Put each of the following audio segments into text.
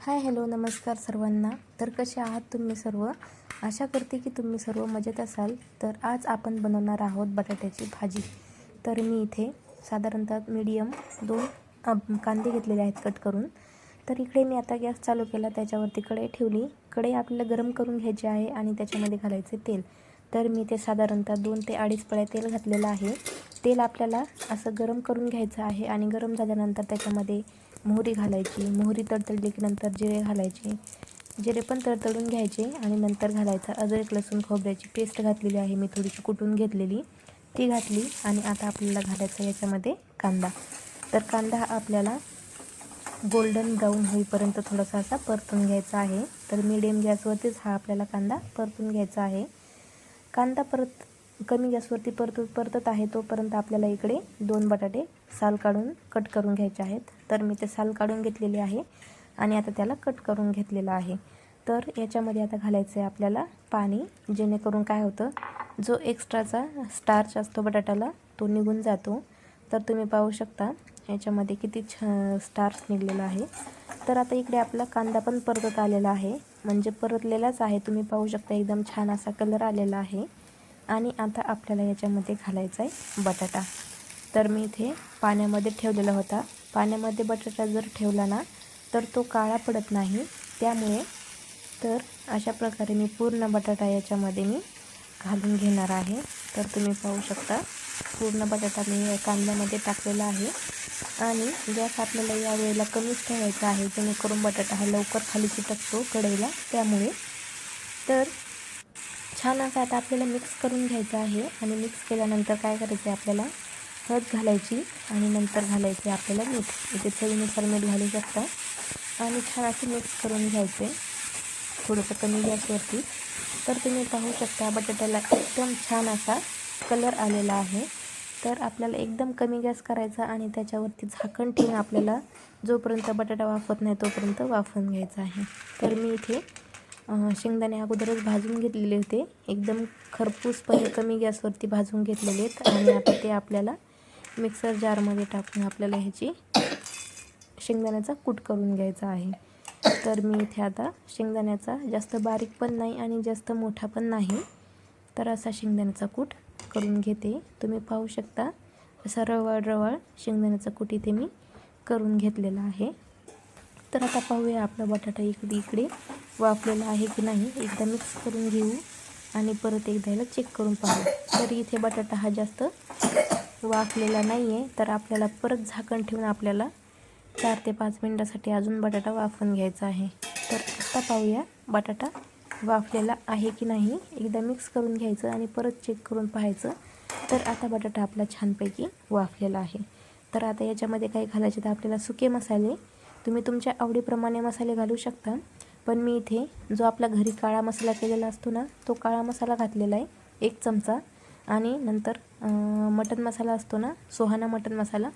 Hi hello नमस्कार सर्वांना. तर कसे आहात तुम्ही सर्व? आशा करते की तुम्ही सर्व मजेत असाल. तर आज आपण बनवणार आहोत बटाट्याची भाजी. तर मी इथे साधारणतः मीडियम 2 कांदे घेतलेले आहेत कट करून. तर इकडे मी आता गॅस चालू केला, त्याच्यावरती कढई ठेवली. कढई आपल्याला गरम करून घ्यायची आहे आणि त्याच्यामध्ये घालायचे तेल. तर मी ते साधारणतः 2 ते 2.5 पळ्या तेल घातलेलं आहे. तेल आपल्याला असं गरम करून घ्यायचं आहे आणि गरम झाल्यानंतर त्याच्यामध्ये मोहरी घालायची. मोहरी तडतडली की नंतर जिरे घालायचे. जिरे पण तडतडून घ्यायचे आणि नंतर घालायचं अद्रक लसूण खोबऱ्याची पेस्ट घातलेली आहे मी थोडीशी कुटून घेतलेली, ती घातली. आणि आता आपल्याला घालायचं याच्यामध्ये कांदा. तर कांदा हा आपल्याला गोल्डन ब्राऊन होईपर्यंत थोडासा असा परतून घ्यायचा आहे. तर मीडियम गॅसवरतीच हा आपल्याला कांदा परतून घ्यायचा आहे. कांदा कमी गॅसवरती परतत आहे तोपर्यंत आपल्याला इकडे 2 बटाटे साल काढून कट करून घ्यायचे आहेत. तर मी ते साल काढून घेतलेले आहे आणि आता त्याला कट करून घेतलेलं आहे. तर याच्यामध्ये आता घालायचं आहे आपल्याला पाणी, जेणेकरून काय होतं, जो एक्स्ट्राचा स्टार्च असतो बटाट्याला तो निघून जातो. तर तुम्ही पाहू शकता याच्यामध्ये किती स्टार्च निघलेला आहे. तर आता इकडे आपला कांदा पण परतत आलेला आहे, म्हणजे परतलेलाच आहे. तुम्ही पाहू शकता एकदम छान असा कलर आलेला आहे. आणि आता आपल्याला याच्यामध्ये घालायचा आहे बटाटा. तर मी इथे पाण्यामध्ये ठेवलेला होता. पाण्यामध्ये बटाटा जर ठेवला ना तर तो काळा पडत नाही. त्यामुळे तर अशा प्रकारे मी पूर्ण बटाटा याच्यामध्ये मी घालून घेणार आहे. तर तुम्ही पाहू शकता पूर्ण बटाटा मी कांद्यामध्ये टाकलेला आहे. आणि गॅस आपल्याला यावेळेला कमीच ठेवायचा आहे, जेणेकरून बटाटा हा लवकर खाली चिटकतो कढईला. त्यामुळे तर छान असं आता आपल्याला मिक्स करून घ्यायचं आहे. आणि मिक्स केल्यानंतर काय करायचं आहे, आपल्याला हळद घालायची आणि नंतर घालायचे आपल्याला मीठ. इथे चवीनुसार मीठ घालू शकता. आणि छान असं मिक्स करून घ्यायचे थोडंसं कमी गॅसवरती. तर तुम्ही पाहू शकता बटाट्याला एकदम छान असा कलर आलेला आहे. तर आपल्याला एकदम कमी गॅस करायचा आणि त्याच्यावरती झाकण ठेवून आपल्याला जोपर्यंत बटाटा वाफत नाही तोपर्यंत वाफवून घ्यायचा आहे. तर मी इथे शेंगदाणे अगोदरच भाजून घेतलेले होते, एकदम खरपूसपणे कमी गॅसवरती भाजून घेतलेले आहेत. आणि आता ते आपल्याला मिक्सर जारमध्ये टाकून आपल्याला ह्याची शेंगदाण्याचा कूट करून घ्यायचा आहे. तर मी इथे आता शेंगदाण्याचा जास्त बारीक पण नाही आणि जास्त मोठा पण नाही, तर असा शेंगदाण्याचा कूट करून घेते. तुम्ही पाहू शकता असा रवाळ रवाळ शेंगदाण्याचा कूट इथे मी करून घेतलेला आहे. तर आता पाहूया आपला बटाटा इकडे वाफलेला आहे की नाही. एकदा मिक्स करून घेऊ आणि परत एकदा याला चेक करून पाहू. तर इथे बटाटा हा जास्त वाफलेला नाही आहे, तर आपल्याला परत झाकण ठेवून आपल्याला 4 ते 5 मिनटासाठी अजून बटाटा वाफवून घ्यायचा आहे. तर आता पाहूया बटाटा वाफलेला आहे की नाही. एकदा मिक्स करून घ्यायचं आणि परत चेक करून पाहायचं. तर आता बटाटा आपला छानपैकी वाफलेला आहे. तर आता याच्यामध्ये काही घालायचे, तर आपल्याला सुके मसाले तुम्ही तुमच्या आवडीप्रमाणे मसाले घालू शकता. पण मी इथे जो आपला घरी काळा मसाला केलेला असतो ना, तो काळा मसाला घातलेला आहे 1 चमचा. आणि नंतर मटन मसाला असतो ना, सुहाना मटन मसाला,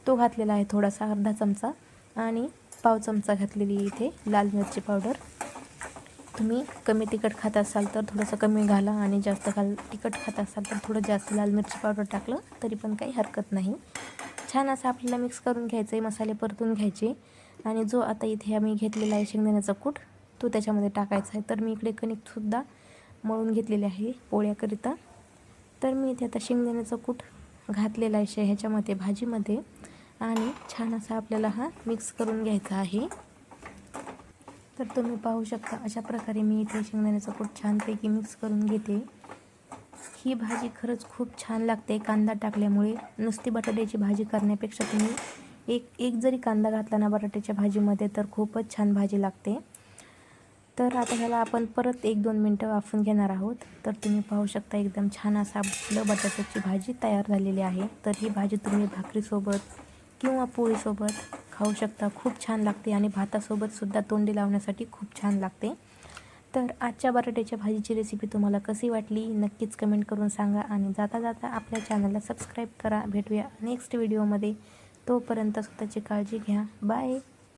तो घातलेला आहे थोडासा अर्धा चमचा. आणि पाव चमचा घातलेली इथे लाल मिरची पावडर. तुम्ही कमी तिखट खात असाल तर थोडंसं कमी घाला आणि जास्त तिखट खात असाल तर थोडं जास्त लाल मिरची पावडर टाकलं तरी पण काही हरकत नाही. छान असं आपल्याला मिक्स करून घ्यायचं आहे, मसाले परतून घ्यायचे. आणि जो आता इथे आम्ही घेतलेला आहे शेंगदाण्याचा कूट, तो त्याच्यामध्ये टाकायचा आहे. तर मी इकडे कणिकसुद्धा मळून घेतलेले आहे पोळ्याकरिता. तर मी इथे आता शेंगदाण्याचा कूट घातलेला आहे ह्याच्यामध्ये भाजीमध्ये. आणि छान असा आपल्याला हा मिक्स करून घ्यायचा आहे. तर तुम्ही पाहू शकता अशा प्रकारे मी इथे शेंगदाण्याचा कूट छानपैकी मिक्स करून घेते. ही भाजी खरंच खूप छान लागते कांदा टाकल्यामुळे. नुसती बटाट्याची भाजी करण्यापेक्षा तुम्ही एक जरी कांदा घातला ना बटाट्याच्या भाजीमध्ये तर खूपच छान भाजी लागते. तर आता ह्याला आपण परत 1-2 मिनटं वाफवून घेणार आहोत. तर तुम्ही पाहू शकता एकदम छान असा आपलं बटाट्याची भाजी तयार झालेली आहे. तर ही भाजी तुम्ही भाकरीसोबत किंवा पोळीसोबत खाऊ शकता. खूप छान लागते आणि भातासोबतसुद्धा तोंडी लावण्यासाठी खूप छान लागते. तर आजच्या बटाट्याच्या भाजीची रेसिपी तुम्हाला कशी वाटली नक्कीच कमेंट करून सांगा. आणि जाता जाता आपल्या चॅनलला सबस्क्राईब करा. भेटूया नेक्स्ट व्हिडिओमध्ये. तोपर्यंत स्वतःची काळजी घ्या. बाय.